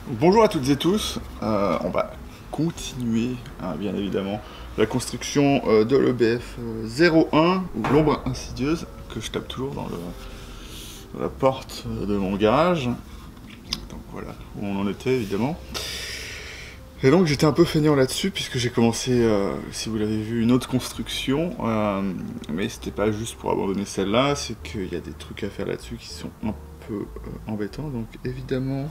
Bonjour à toutes et tous, on va continuer bien évidemment la construction de l'EBF 01 ou l'ombre insidieuse que je tape toujours dans la porte de mon garage. Donc voilà où on en était évidemment. Et donc j'étais un peu feignant là-dessus puisque j'ai commencé, si vous l'avez vu, une autre construction, mais c'était pas juste pour abandonner celle-là, c'est qu'il y a des trucs à faire là-dessus qui sont un peu embêtants, donc évidemment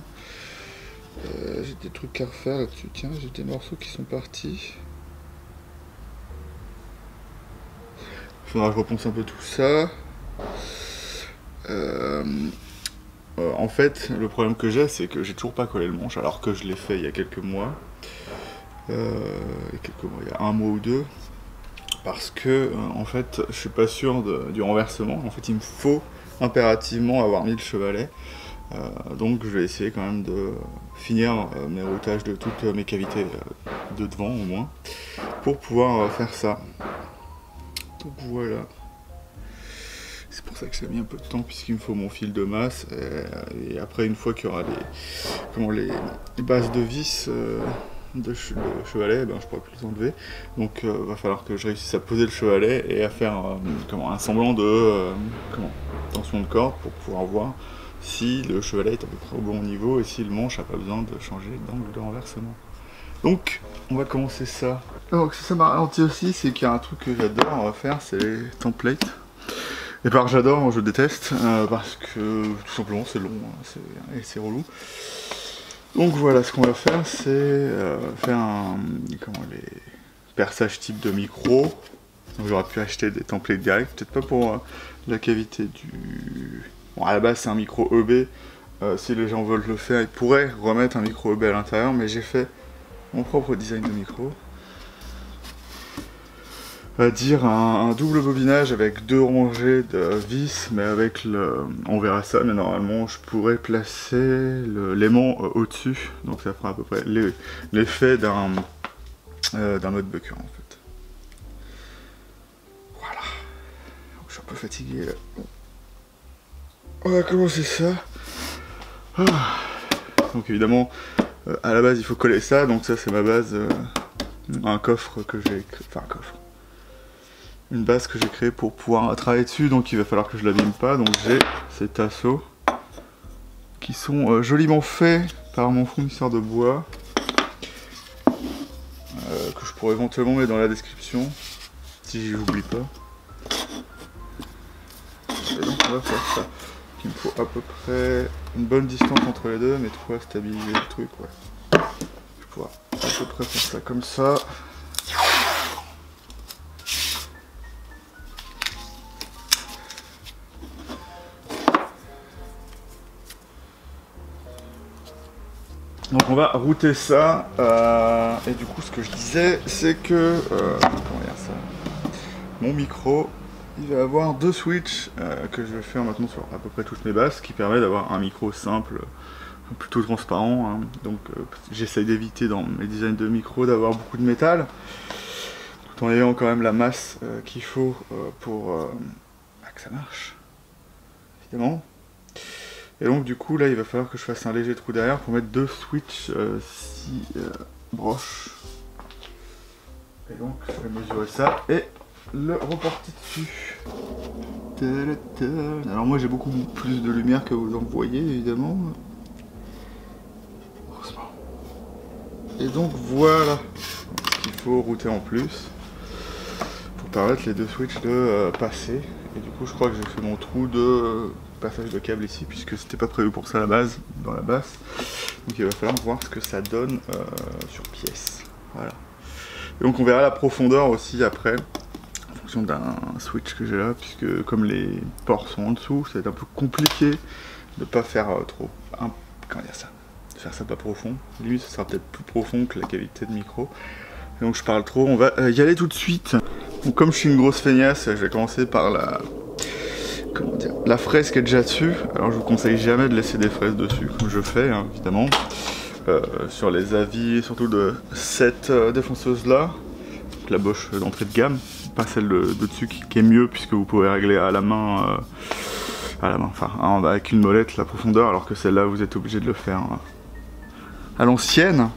j'ai des trucs à refaire là-dessus. Tiens, j'ai des morceaux qui sont partis. Faudra que je repense un peu tout ça. En fait, le problème que j'ai, c'est que j'ai toujours pas collé le manche, alors que je l'ai fait il y a quelques mois. Il y a un mois ou deux. Parce que, en fait, je suis pas sûr du renversement. En fait, il me faut impérativement avoir mis le chevalet. Donc je vais essayer quand même de finir mes routages de toutes mes cavités de devant au moins pour pouvoir faire ça. Donc voilà. C'est pour ça que ça a mis un peu de temps puisqu'il me faut mon fil de masse et après une fois qu'il y aura les bases de vis de chevalet, ben, je pourrai plus les enlever. Donc va falloir que je réussisse à poser le chevalet et à faire un semblant de tension de corde pour pouvoir voir si le chevalet est à peu près au bon niveau et si le manche n'a pas besoin de changer d'angle de renversement. Donc, on va commencer ça. Donc, si ça m'a ralenti aussi, c'est qu'il y a un truc que j'adore faire, c'est les templates. Et par j'adore, je déteste, parce que tout simplement c'est long et c'est relou. Donc voilà, ce qu'on va faire, c'est faire les perçages type de micro. Donc j'aurais pu acheter des templates directs, peut-être pas pour la cavité du... Bon, à la base c'est un micro EB, si les gens veulent le faire, ils pourraient remettre un micro EB à l'intérieur, mais j'ai fait mon propre design de micro. Dire un double bobinage avec deux rangées de vis, mais avec le... On verra ça, mais normalement je pourrais placer l'aimant au-dessus, donc ça fera à peu près l'effet d'un mode bucker en fait. Voilà. Donc, je suis un peu fatigué là. On va commencer ça. Donc évidemment, à la base il faut coller ça, donc ça c'est ma base, un coffre que j'ai... Enfin un coffre. Une base que j'ai créée pour pouvoir travailler dessus, donc il va falloir que je l'abîme pas. Donc j'ai ces tasseaux qui sont joliment faits par mon fournisseur de bois, que je pourrais éventuellement mettre dans la description si j'oublie pas. Et donc on va faire ça. Il me faut à peu près une bonne distance entre les deux, mais de quoi stabiliser le truc, ouais. Je vais pouvoir à peu près faire ça comme ça. Donc on va router ça, et du coup ce que je disais, c'est que, comment dire ça, mon micro, il va avoir deux switches que je vais faire maintenant sur à peu près toutes mes bases, qui permet d'avoir un micro simple, plutôt transparent, hein. Donc j'essaye d'éviter dans mes designs de micro d'avoir beaucoup de métal, tout en ayant quand même la masse qu'il faut pour que ça marche, évidemment. Et donc du coup là il va falloir que je fasse un léger trou derrière pour mettre deux switches 6 broches. Et donc je vais mesurer ça et le reporter dessus. Alors moi j'ai beaucoup plus de lumière que vous en voyez évidemment. Heureusement. Et donc voilà ce qu'il faut router en plus pour permettre les deux switches de passer. Et du coup je crois que j'ai fait mon trou de passage de câble ici puisque c'était pas prévu pour ça à la base, dans la basse. Donc il va falloir voir ce que ça donne sur pièce. Voilà. Et donc on verra la profondeur aussi après, en fonction d'un switch que j'ai là, puisque comme les ports sont en dessous, ça va être un peu compliqué de pas faire trop... comment dire ça, de faire ça pas profond. Lui ça sera peut-être plus profond que la cavité de micro. Et donc je parle trop, on va y aller tout de suite. Donc comme je suis une grosse feignasse, je vais commencer par la fraise qui est déjà dessus. Alors je vous conseille jamais de laisser des fraises dessus, comme je fais hein, évidemment. Sur les avis, surtout de cette défonceuse là, la Bosch d'entrée de gamme, pas celle de dessus qui est mieux puisque vous pouvez régler à la main, enfin avec une molette la profondeur, alors que celle-là vous êtes obligé de le faire à l'ancienne.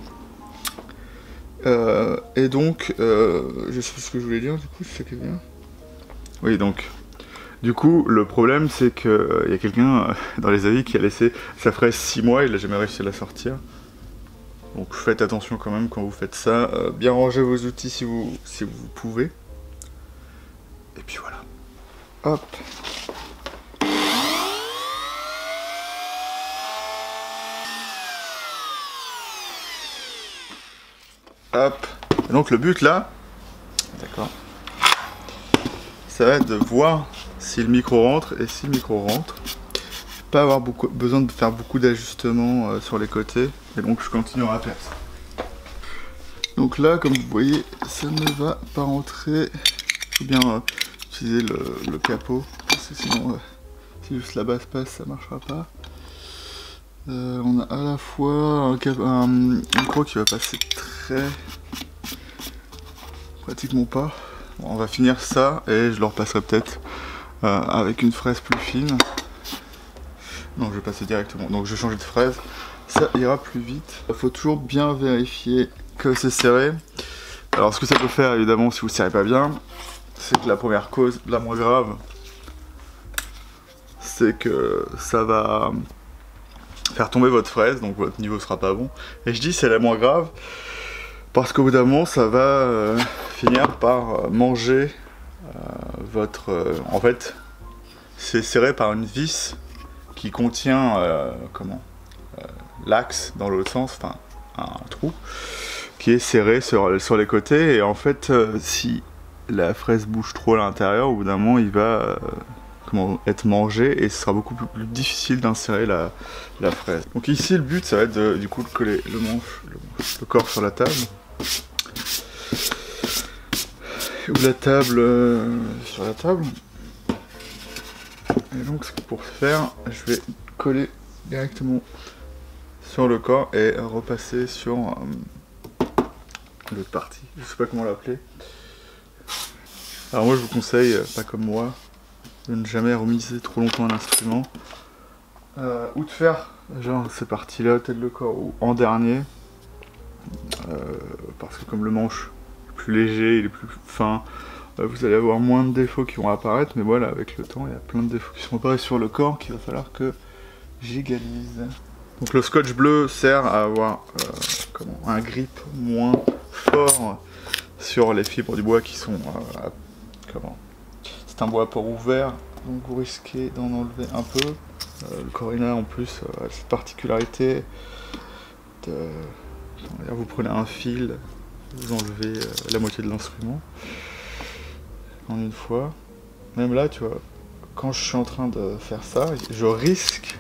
Et donc, je sais ce que je voulais dire, du coup, c'est que bien. Oui, donc, du coup, le problème, c'est que y a quelqu'un dans les avis qui a laissé sa fraise 6 mois, il n'a jamais réussi à la sortir. Donc, faites attention quand même quand vous faites ça. Bien ranger vos outils si vous pouvez. Et puis voilà. Hop. Hop. Et donc le but là, d'accord, ça va être de voir si le micro rentre, et si le micro rentre, pas avoir besoin de faire beaucoup d'ajustements sur les côtés, et donc je continuerai à faire ça. Donc là, comme vous voyez, ça ne va pas rentrer. Il faut bien utiliser le capot, parce que sinon, si juste la base passe, ça marchera pas. On a à la fois un micro qui va passer pratiquement pas. Bon, on va finir ça et je le repasserai peut-être avec une fraise plus fine. Non, je vais passer directement. Donc je vais changer de fraise. Ça ira plus vite. Il faut toujours bien vérifier que c'est serré. Alors ce que ça peut faire évidemment si vous ne serrez pas bien, c'est que la première cause, la moins grave, c'est que ça va faire tomber votre fraise, donc votre niveau sera pas bon. Et je dis c'est la moins grave parce qu'au bout d'un moment ça va finir par manger votre... en fait c'est serré par une vis qui contient l'axe dans l'autre sens, enfin un trou qui est serré sur les côtés, et en fait si la fraise bouge trop à l'intérieur, au bout d'un moment il va être mangé et ce sera beaucoup plus difficile d'insérer la fraise. Donc ici le but ça va être du coup de coller le corps sur la table. Ou la table sur la table. Et donc pour ce faire, je vais coller directement sur le corps et repasser sur l'autre partie. Je sais pas comment l'appeler. Alors moi je vous conseille, pas comme moi, de ne jamais remiser trop longtemps un instrument. Ou de faire genre ces parties-là, tête le corps, ou en dernier. Parce que comme le manche est plus léger, il est plus fin, vous allez avoir moins de défauts qui vont apparaître, mais voilà, avec le temps, il y a plein de défauts qui sont apparus sur le corps qu'il va falloir que j'égalise. Donc le scotch bleu sert à avoir un grip moins fort sur les fibres du bois qui sont... c'est un bois à port ouvert, donc vous risquez d'en enlever un peu. Le Corina en plus a cette particularité de... Vous prenez un fil, vous enlevez la moitié de l'instrument en une fois. Même là, tu vois, quand je suis en train de faire ça, je risque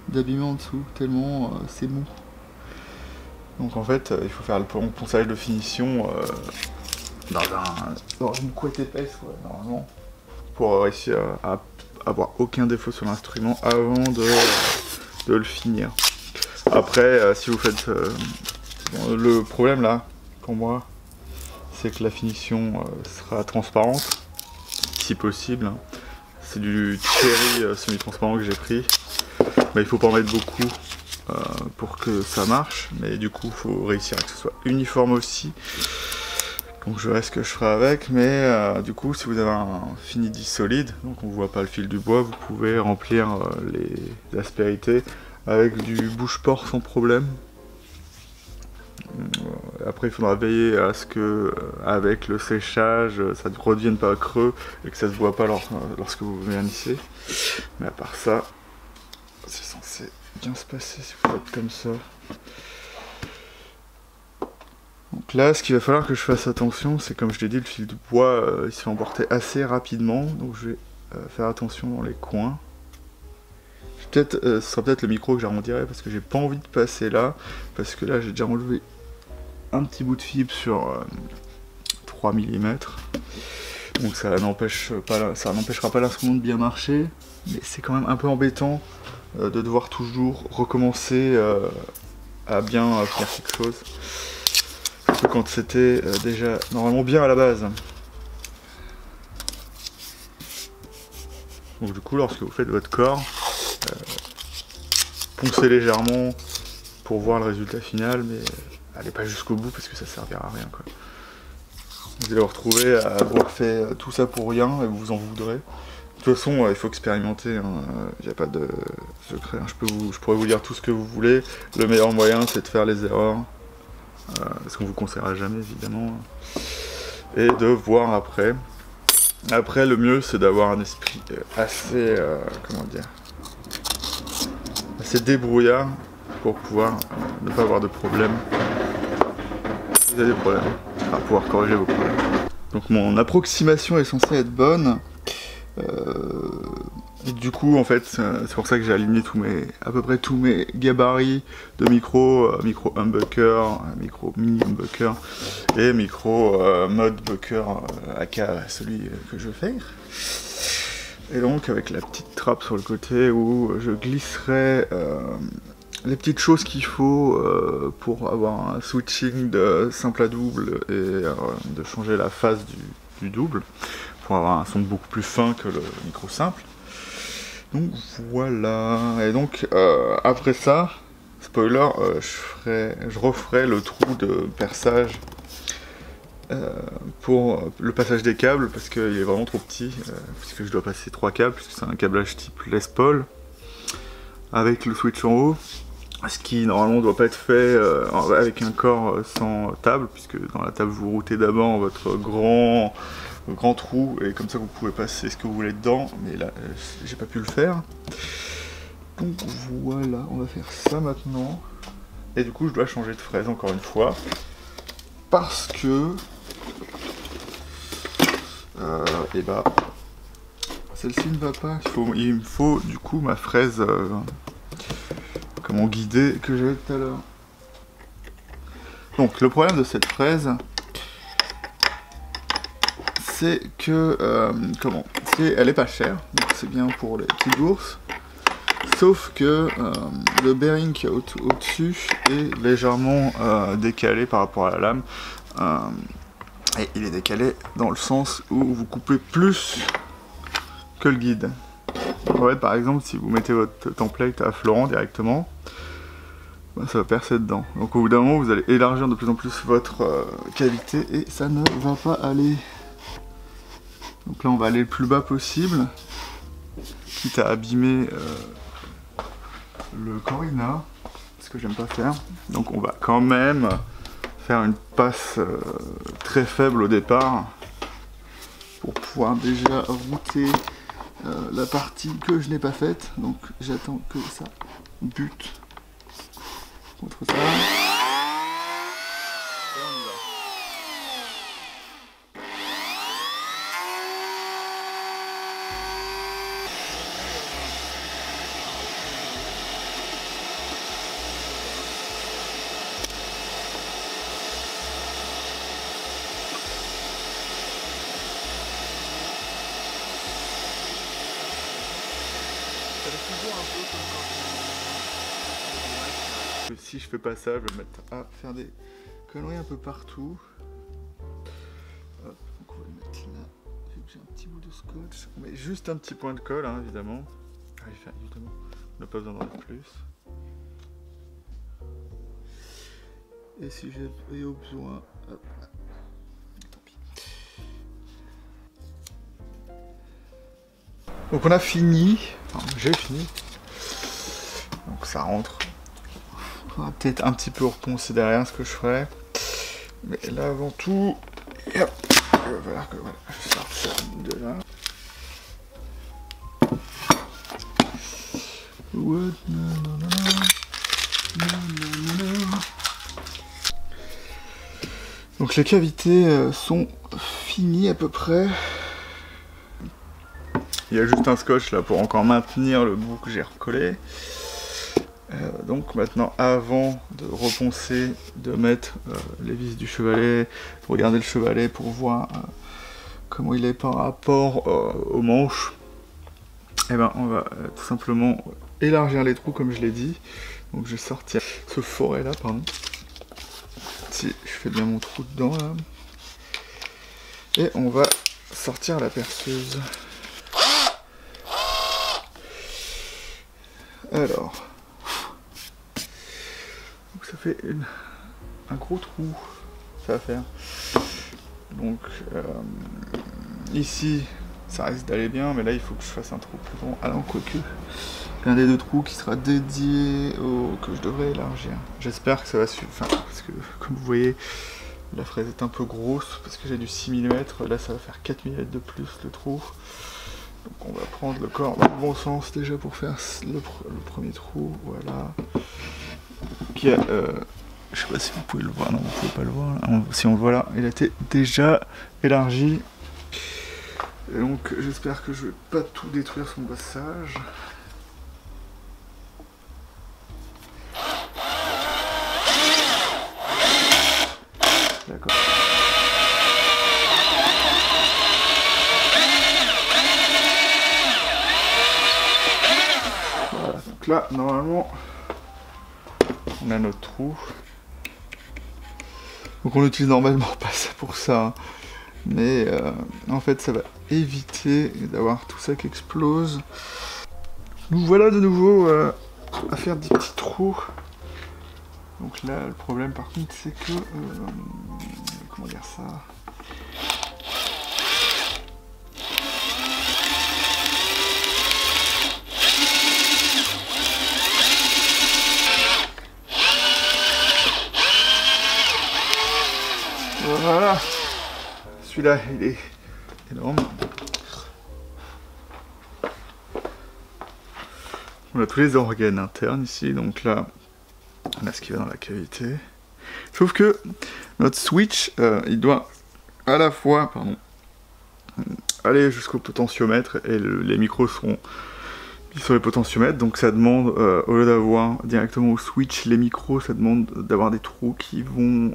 d'abîmer en dessous, tellement c'est mou. Donc en fait, il faut faire le ponçage de finition dans une couette épaisse, ouais, normalement, pour réussir à avoir aucun défaut sur l'instrument avant de le finir. Après, si vous faites... le problème là, pour moi, c'est que la finition sera transparente, si possible. C'est du cherry semi-transparent que j'ai pris. Mais il faut pas en mettre beaucoup pour que ça marche. Mais du coup, il faut réussir à que ce soit uniforme aussi. Donc je verrai ce que je ferai avec. Mais du coup, si vous avez un finidi solide, donc on voit pas le fil du bois, vous pouvez remplir les aspérités avec du bouche-port sans problème. Après il faudra veiller à ce que avec le séchage ça ne redevienne pas creux et que ça ne se voit pas lorsque vous vernissez. Mais à part ça, c'est censé bien se passer si vous faites comme ça. Donc là ce qu'il va falloir que je fasse attention, c'est comme je l'ai dit, le fil de bois il se fait emporter assez rapidement, donc je vais faire attention dans les coins. Ce sera peut-être le micro que j'arrondirai parce que j'ai pas envie de passer là, parce que là j'ai déjà enlevé un petit bout de fibre sur 3 mm, donc ça n'empêchera pas l'instrument de bien marcher, mais c'est quand même un peu embêtant de devoir toujours recommencer à bien faire quelque chose, surtout quand c'était déjà normalement bien à la base. Donc du coup lorsque vous faites votre corps, poncez légèrement pour voir le résultat final, mais allez pas jusqu'au bout parce que ça servira à rien quoi. Vous allez vous retrouver à avoir fait tout ça pour rien et vous vous en voudrez. De toute façon, il faut expérimenter, il n'y a pas de secret. Je pourrais vous dire tout ce que vous voulez. Le meilleur moyen, c'est de faire les erreurs, parce qu'on vous conseillera jamais, évidemment, et de voir après. Après, le mieux, c'est d'avoir un esprit assez, comment dire, assez débrouillard pour pouvoir ne pas avoir de problème. Si vous avez des problèmes, à pouvoir corriger vos problèmes. Donc mon approximation est censée être bonne. Et du coup, en fait, c'est pour ça que j'ai aligné à peu près tous mes gabarits de micro humbucker, micro mini humbucker et micro mode bucker aka celui que je veux faire. Et donc avec la petite trappe sur le côté où je glisserai les petites choses qu'il faut pour avoir un switching de simple à double et de changer la phase du double pour avoir un son beaucoup plus fin que le micro simple. Donc voilà, et donc après ça, spoiler, je referai le trou de perçage pour le passage des câbles parce qu'il est vraiment trop petit, puisque je dois passer 3 câbles, puisque c'est un câblage type Les Paul avec le switch en haut, ce qui normalement ne doit pas être fait avec un corps sans table, puisque dans la table vous routez d'abord votre grand trou et comme ça vous pouvez passer ce que vous voulez dedans, mais là j'ai pas pu le faire. Donc voilà, on va faire ça maintenant. Et du coup je dois changer de fraise encore une fois parce que et bah celle-ci ne va pas. Il me faut du coup ma fraise comment guider que j'avais tout à l'heure. Donc le problème de cette fraise, c'est que elle est pas chère, donc c'est bien pour les petits ours, sauf que le bearing qui est au-dessus est légèrement décalé par rapport à la lame, et il est décalé dans le sens où vous coupez plus que le guide. En fait, par exemple, si vous mettez votre template à Florent directement, ben, ça va percer dedans. Donc au bout d'un moment, vous allez élargir de plus en plus votre cavité et ça ne va pas aller. Donc là on va aller le plus bas possible, quitte à abîmer le corina, ce que j'aime pas faire. Donc on va quand même faire une passe très faible au départ, pour pouvoir déjà router la partie que je n'ai pas faite. Donc j'attends que ça bute contre ça. Si je fais pas ça, je vais me mettre à faire des conneries un peu partout. Hop, donc on va le mettre là. Vu que j'ai un petit bout de scotch, on met juste un petit point de colle, hein, évidemment. Évidemment, on n'a pas besoin d'en mettre plus. Et si j'ai au besoin, hop, tant pis. Donc on a fini, enfin, j'ai fini. Donc ça rentre. On va peut-être un petit peu reponcer derrière ce que je ferai. Mais là avant tout, hop, voilà, je sors ça de là. Donc les cavités sont finies à peu près. Il y a juste un scotch là pour encore maintenir le bout que j'ai recollé. Donc maintenant, avant de reponcer, de mettre les vis du chevalet, regarder le chevalet pour voir comment il est par rapport aux manches, et ben on va tout simplement élargir les trous comme je l'ai dit. Donc je vais sortir ce forêt là, pardon. Si je fais bien mon trou dedans là. Et on va sortir la perceuse. Alors. Donc ça fait un gros trou, ça va faire. Donc ici, ça risque d'aller bien, mais là il faut que je fasse un trou plus grand. Ah non, quoique, un des deux trous qui sera dédié au que je devrais élargir. J'espère que ça va suffire, enfin, parce que comme vous voyez, la fraise est un peu grosse, parce que j'ai du 6 mm, là ça va faire 4 mm de plus le trou. Donc on va prendre le corps dans le bon sens déjà pour faire le premier trou, voilà. Qui a, je sais pas si vous pouvez le voir, non vous pouvez pas le voir, là. Si on le voit là, il a été déjà élargi. Et donc j'espère que je vais pas tout détruire son passage. D'accord. Voilà, donc là normalement on a notre trou. Donc on utilise normalement pas ça pour ça, hein. Mais en fait ça va éviter d'avoir tout ça qui explose. Nous voilà de nouveau à faire des petits trous. Donc là le problème par contre c'est que comment dire ça, voilà, celui-là il est énorme. On a tous les organes internes ici, donc là on a ce qui va dans la cavité. Sauf que notre switch, il doit à la fois aller jusqu'au potentiomètre, et les micros seront mis sur les potentiomètres, donc ça demande, au lieu d'avoir directement au switch les micros, ça demande d'avoir des trous qui vont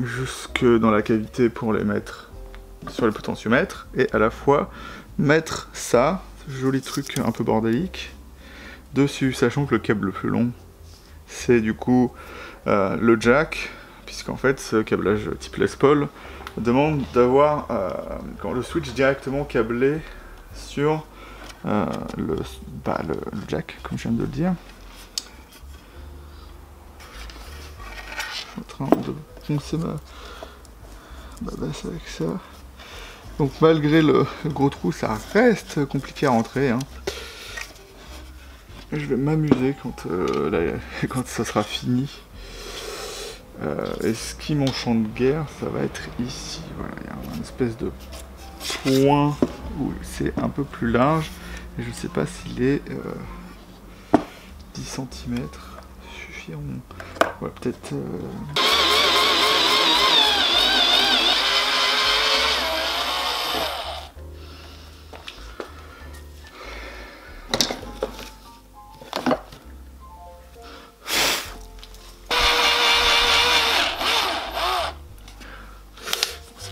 jusque dans la cavité pour les mettre sur les potentiomètres, et à la fois mettre ça, ce joli truc un peu bordélique, dessus, sachant que le câble le plus long, c'est du coup le jack, puisqu'en fait ce câblage type Les Paul demande d'avoir le switch directement câblé sur le jack, comme je viens de le dire. Je suis en train de poncer ma basse avec ça. Donc malgré le gros trou, ça reste compliqué à rentrer, hein. Je vais m'amuser quand ça sera fini. Et ce qui mon champ de guerre, ça va être ici. Voilà, il y a une espèce de point où c'est un peu plus large. Et je ne sais pas s'il est 10 cm suffiront. Ouais, peut-être.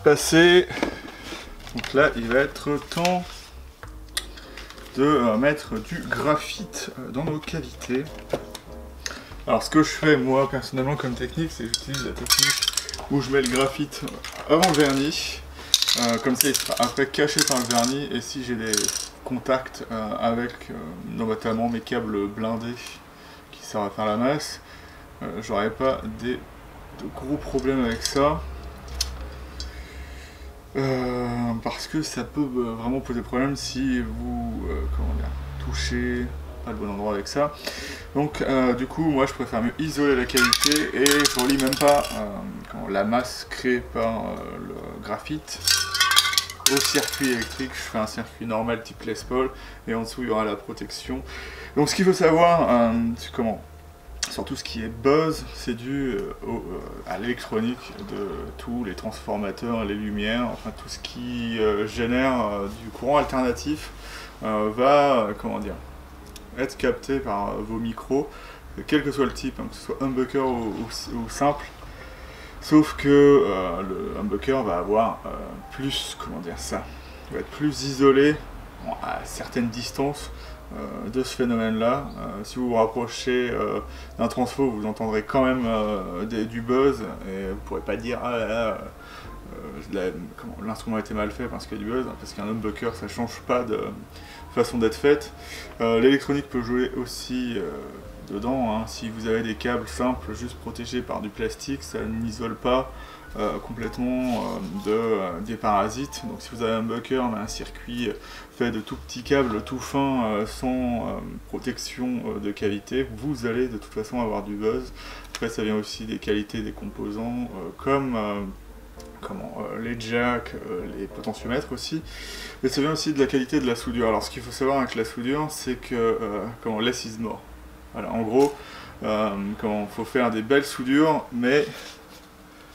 Passé. Donc là il va être temps de mettre du graphite dans nos cavités. Alors ce que je fais moi personnellement comme technique, c'est que j'utilise la technique où je mets le graphite avant le vernis, comme ça il sera après caché par le vernis, et si j'ai des contacts avec notamment mes câbles blindés qui servent à faire la masse, j'aurai pas de gros problèmes avec ça. Parce que ça peut vraiment poser problème si vous touchez pas le bon endroit avec ça. Donc du coup moi je préfère mieux isoler la cavité, et je relie même pas la masse créée par le graphite au circuit électrique. Je fais un circuit normal type Les Paul, et en dessous il y aura la protection. Donc ce qu'il faut savoir, c'est sur tout ce qui est buzz, c'est dû à l'électronique de tous les transformateurs, les lumières, enfin tout ce qui génère du courant alternatif va être capté par vos micros, quel que soit le type, hein, que ce soit humbucker ou simple. Sauf que le humbucker va avoir plus, il va être plus isolé à certaines distances de ce phénomène-là. Si vous vous rapprochez d'un transfo, vous entendrez quand même du buzz, et vous pourrez pas dire ah là là, l'instrument a été mal fait parce qu'il y a du buzz, parce qu'un humbucker ça change pas de façon d'être faite. L'électronique peut jouer aussi dedans, hein. Si vous avez des câbles simples juste protégés par du plastique, ça n'isole pas complètement des parasites. Donc si vous avez un bucker, mais un circuit fait de tout petits câbles tout fins sans protection de cavité, vous allez de toute façon avoir du buzz. Après ça vient aussi des qualités des composants comme les jacks, les potentiomètres aussi, mais ça vient aussi de la qualité de la soudure. Alors ce qu'il faut savoir avec la soudure, c'est que less is more. Voilà, en gros, faut faire des belles soudures, mais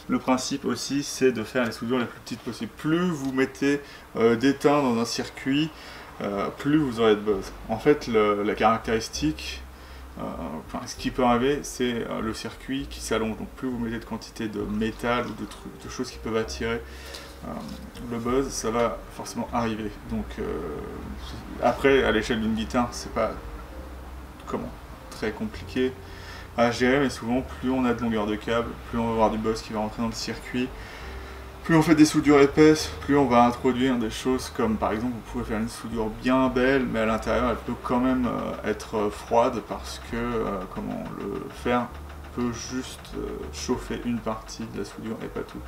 le principe aussi c'est de faire les soudures les plus petites possibles. Plus vous mettez d'étain dans un circuit, plus vous aurez de buzz. En fait, la caractéristique, ce qui peut arriver, c'est le circuit qui s'allonge. Donc plus vous mettez de quantité de métal ou de choses qui peuvent attirer le buzz, ça va forcément arriver. Donc après, à l'échelle d'une guitare, c'est pas très compliqué à gérer, mais souvent plus on a de longueur de câble, plus on va avoir du buzz qui va rentrer dans le circuit. Plus on fait des soudures épaisses, plus on va introduire des choses comme par exemple vous pouvez faire une soudure bien belle, mais à l'intérieur elle peut quand même être froide parce que le fer peut juste chauffer une partie de la soudure et pas tout.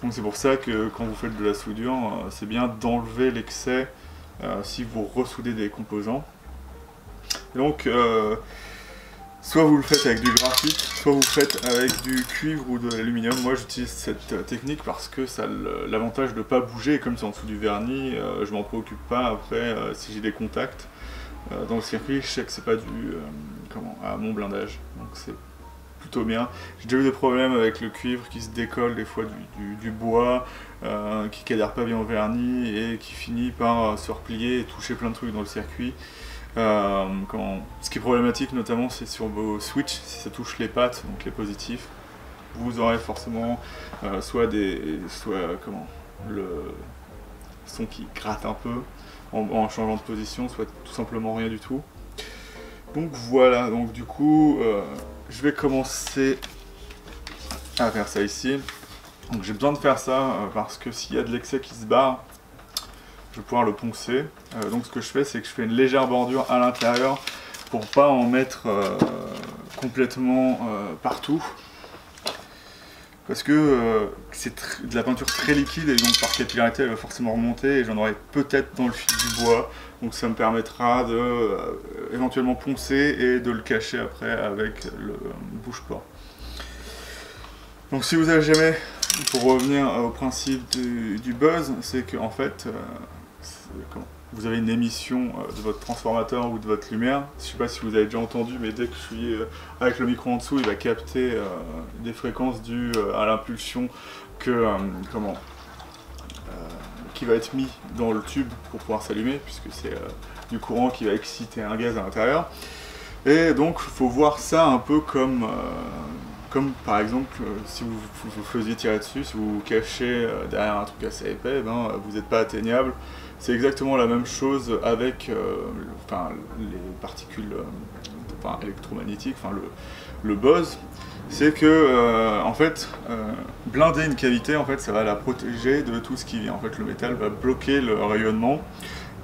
Donc c'est pour ça que quand vous faites de la soudure, c'est bien d'enlever l'excès si vous ressoudez des composants. Donc soit vous le faites avec du graphite, soit vous le faites avec du cuivre ou de l'aluminium. Moi j'utilise cette technique parce que ça a l'avantage de ne pas bouger, et comme c'est en dessous du vernis, je m'en préoccupe pas après si j'ai des contacts dans le circuit, je sais que c'est pas dû à mon blindage, donc c'est plutôt bien. J'ai déjà eu des problèmes avec le cuivre qui se décolle des fois du bois, qui cadère pas bien au vernis et qui finit par se replier et toucher plein de trucs dans le circuit. Ce qui est problématique notamment, c'est sur vos switches, si ça touche les pattes, donc les positifs, vous aurez forcément le son qui gratte un peu en changeant de position, soit tout simplement rien du tout. Donc voilà, donc du coup je vais commencer à faire ça ici. Donc j'ai besoin de faire ça parce que s'il y a de l'excès qui se barre, je vais pouvoir le poncer. Donc ce que je fais, c'est que je fais une légère bordure à l'intérieur pour pas en mettre complètement partout. Parce que c'est de la peinture très liquide et donc par capillarité elle va forcément remonter et j'en aurai peut-être dans le fil du bois. Donc ça me permettra de éventuellement poncer et de le cacher après avec le bouche-port. Donc si vous avez jamais, pour revenir au principe du buzz, c'est que en fait vous avez une émission de votre transformateur ou de votre lumière. Je ne sais pas si vous avez déjà entendu, mais dès que je suis avec le micro en dessous, il va capter des fréquences dues à l'impulsion qui va être mis dans le tube pour pouvoir s'allumer, puisque c'est du courant qui va exciter un gaz à l'intérieur. Et donc il faut voir ça un peu comme par exemple si vous faisiez tirer dessus, si vous vous cachez derrière un truc assez épais, vous n'êtes pas atteignable. C'est exactement la même chose avec les particules électromagnétiques, le buzz. C'est que blinder une cavité, ça va la protéger de tout ce qui vient. En fait, le métal va bloquer le rayonnement,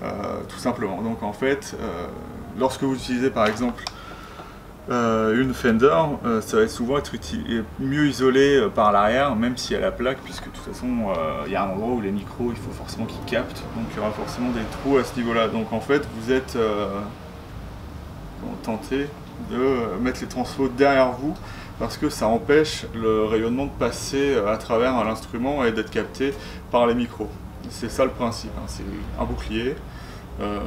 tout simplement. Donc en fait, lorsque vous utilisez par exemple une Fender, ça va souvent être mieux isolé par l'arrière, même si à la plaque, puisque de toute façon il y a un endroit où les micros, il faut forcément qu'ils captent, donc il y aura forcément des trous à ce niveau-là. Donc en fait, vous êtes tenté de mettre les transfos derrière vous, parce que ça empêche le rayonnement de passer à travers l'instrument et d'être capté par les micros. C'est ça le principe, hein. C'est un bouclier,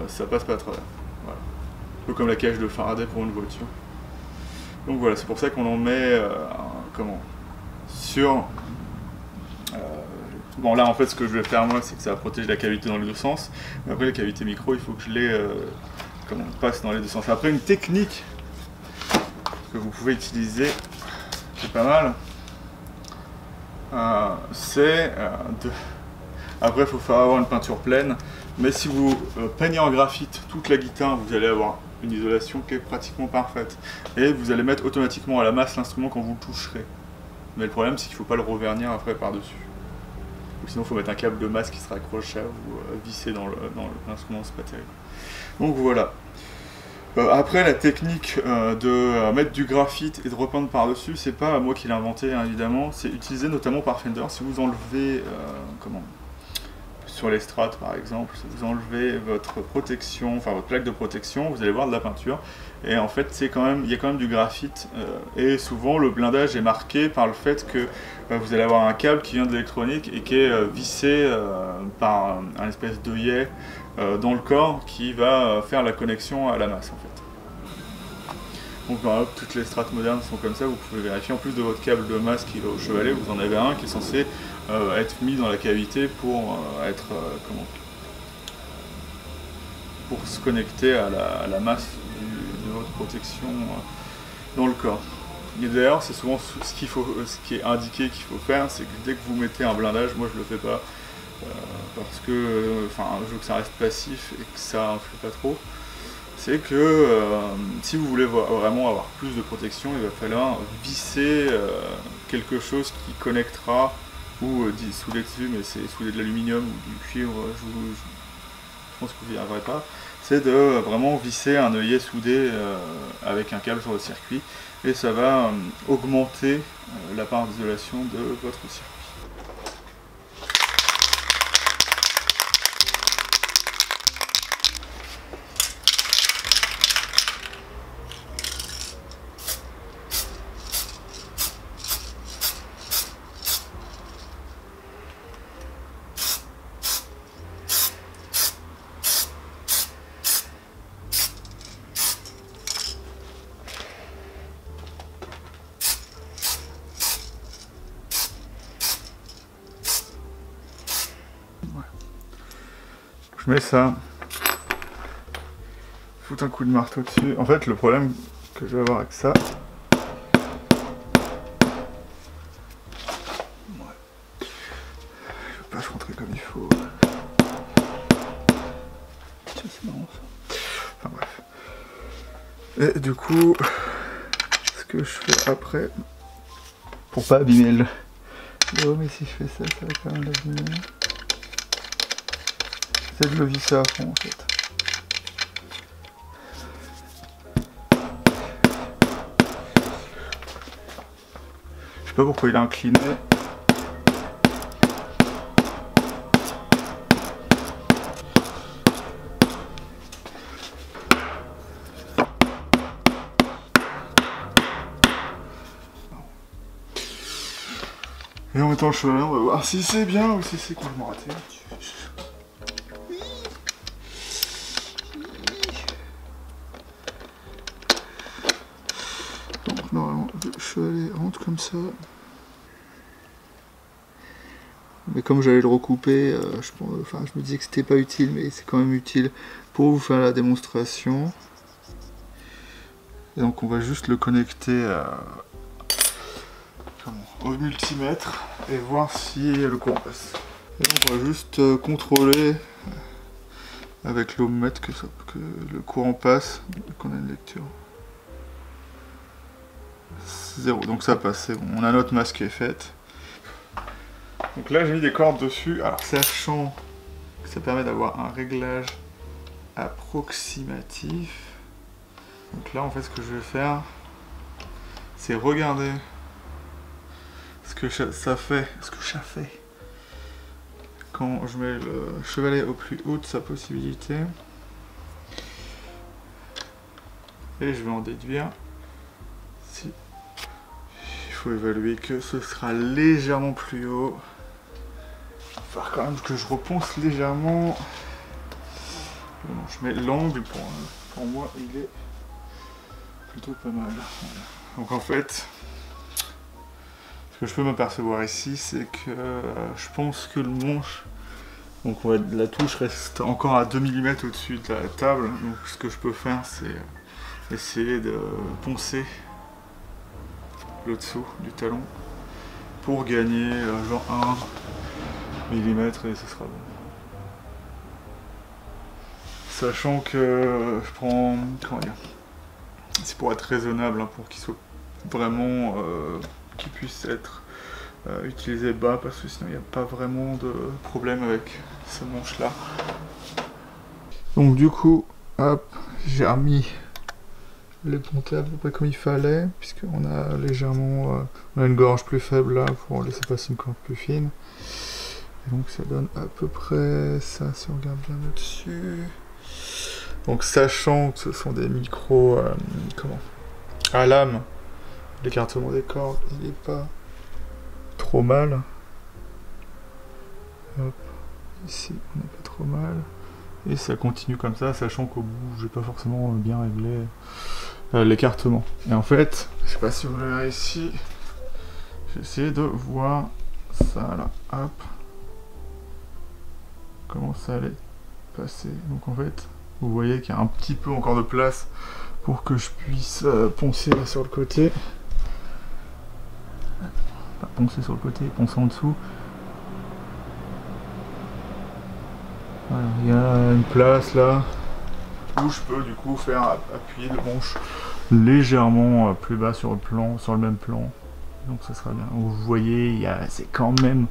ça passe pas à travers. Voilà. Un peu comme la cage de Faraday pour une voiture. Donc voilà, c'est pour ça qu'on en met sur... bon là en fait ce que je vais faire moi, c'est que ça va protéger la cavité dans les deux sens. Mais après la cavité micro, il faut que je les passe dans les deux sens. Après une technique que vous pouvez utiliser, c'est pas mal, après il faut avoir une peinture pleine, mais si vous peignez en graphite toute la guitare, vous allez avoir une isolation qui est pratiquement parfaite. Et vous allez mettre automatiquement à la masse l'instrument quand vous le toucherez. Mais le problème, c'est qu'il ne faut pas le revernir après par-dessus. Ou sinon, il faut mettre un câble de masse qui sera accroché ou vissé dans l'instrument, c'est pas terrible. Donc voilà. Après, la technique de mettre du graphite et de repeindre par-dessus, c'est pas moi qui l'ai inventé, hein, évidemment. C'est utilisé notamment par Fender. Si vous enlevez, sur les strates par exemple, si vous enlevez votre protection, enfin votre plaque de protection, vous allez voir de la peinture. Et en fait, il y a quand même du graphite. Et souvent, le blindage est marqué par le fait que vous allez avoir un câble qui vient de l'électronique et qui est vissé par un espèce d'œillet dans le corps qui va faire la connexion à la masse en fait. Donc voilà, toutes les strates modernes sont comme ça, vous pouvez vérifier. En plus de votre câble de masse qui va au chevalet, vous en avez un qui est censé être mis dans la cavité pour pour se connecter à la masse de votre protection dans le corps. Et d'ailleurs, c'est souvent ce qui est indiqué qu'il faut faire, c'est que dès que vous mettez un blindage, moi je le fais pas, parce que je veux que ça reste passif et que ça influe pas trop, c'est que si vous voulez vraiment avoir plus de protection, il va falloir visser quelque chose qui connectera, ou souder dessus, mais c'est souder de l'aluminium ou du cuivre, je pense que vous n'y arriverez pas, c'est de vraiment visser un œillet soudé avec un câble sur le circuit, et ça va augmenter la part d'isolation de votre circuit. Je mets ça, foutre un coup de marteau dessus. En fait, le problème que je vais avoir avec ça, je vais pas rentrer comme il faut. Tiens, c'est marrant ça. Enfin bref. Et du coup, ce que je fais après, pour pas abîmer le... Oh, mais si je fais ça, ça va quand même l'abîmer. C'est de le visser à fond en fait. Je sais pas pourquoi il est incliné. Et en mettant le chevalet, on va voir si c'est bien ou si c'est complètement raté. Donc normalement le chevalet rentre comme ça. Mais comme j'allais le recouper, je me disais que c'était pas utile, mais c'est quand même utile pour vous faire la démonstration. Et donc on va juste le connecter au multimètre et voir si le courant passe. Et donc on va juste contrôler avec l'ohmmètre que le courant passe, qu'on a une lecture. 0, donc ça passe, c'est bon, on a notre masse qui est faite. Donc là j'ai mis des cordes dessus, alors sachant que ça permet d'avoir un réglage approximatif. Donc là en fait ce que je vais faire, c'est regarder ce que ça fait quand je mets le chevalet au plus haut de sa possibilité. Et je vais en déduire si il faut évaluer que ce sera légèrement plus haut. Il va falloir quand même que je reponce légèrement. Bon, je mets l'angle, pour moi il est plutôt pas mal. Voilà. Donc en fait, ce que je peux m'apercevoir ici, c'est que je pense que le manche, donc la touche reste encore à 2 mm au-dessus de la table. Donc ce que je peux faire, c'est essayer de poncer le dessous du talon pour gagner genre 1 mm et ce sera bon. Sachant que je prends, comment dire, c'est pour être raisonnable, hein, pour qu'il soit vraiment, qu'il puisse être utilisé bas, parce que sinon il n'y a pas vraiment de problème avec ce manche là. Donc du coup, hop, j'ai remis les ponter à peu près comme il fallait, puisqu'on a légèrement on a une gorge plus faible là pour laisser passer une corde plus fine. Et donc ça donne à peu près ça si on regarde bien au-dessus. Donc sachant que ce sont des micros à lame, l'écartement des cordes il n'est pas trop mal. Hop, ici on n'est pas trop mal. Et ça continue comme ça, sachant qu'au bout j'ai pas forcément bien réglé l'écartement. Et en fait, je sais pas si vous le verrez ici, j'ai essayé de voir ça là, hop, comment ça allait passer. Donc en fait, vous voyez qu'il y a un petit peu encore de place pour que je puisse poncer là sur le côté. Pas poncer sur le côté, poncer en dessous. Voilà, il y a une place là où je peux du coup faire appuyer le manche légèrement plus bas sur le plan, sur le même plan. Donc ça sera bien. Vous voyez, c'est quand même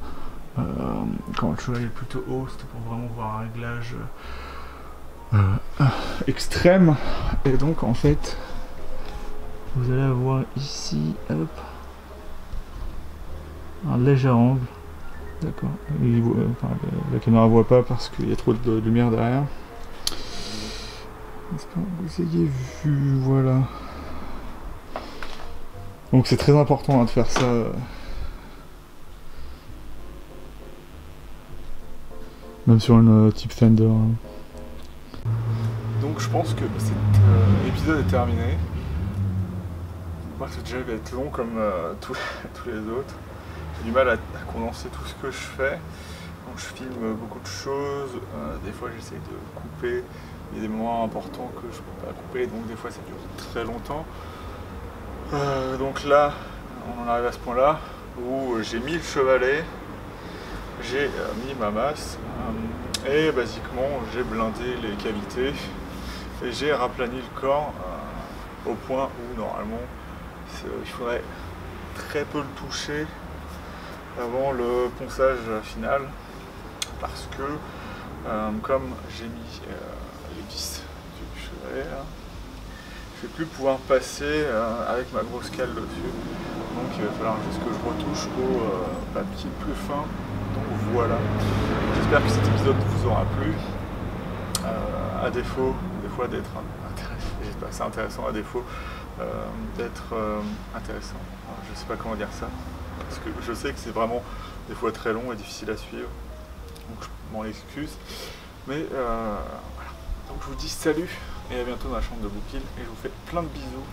quand le cheval est plutôt haut, c'était pour vraiment voir un réglage extrême. Et donc en fait, vous allez avoir ici, hop, un léger angle. D'accord. La caméra voit pas parce qu'il y a trop de lumière derrière. J'espère que vous ayez vu, voilà. Donc c'est très important de faire ça. Même sur une type Fender. Donc je pense que cet épisode est terminé. Moi ce déjà va être long comme tous les autres. J'ai du mal à condenser tout ce que je fais. Donc je filme beaucoup de choses. Des fois j'essaie de couper. Il y a des moments importants que je ne peux pas couper. Donc des fois ça dure très longtemps. Donc là, on en arrive à ce point-là où j'ai mis le chevalet. J'ai mis ma masse. Et basiquement j'ai blindé les cavités. Et j'ai raplani le corps au point où normalement il faudrait très peu le toucher avant le ponçage final, parce que comme j'ai mis les vis du chevalet là, je vais plus pouvoir passer avec ma grosse cale dessus, donc il va falloir juste que je retouche au papier plus fin. Donc voilà, j'espère que cet épisode vous aura plu, à défaut des fois d'être intéressant, j'espère que c'est intéressant, à défaut d'être intéressant, alors, je sais pas comment dire ça, parce que je sais que c'est vraiment des fois très long et difficile à suivre, donc je m'en excuse, mais voilà. Donc je vous dis salut et à bientôt dans la chambre de Bookil, et je vous fais plein de bisous.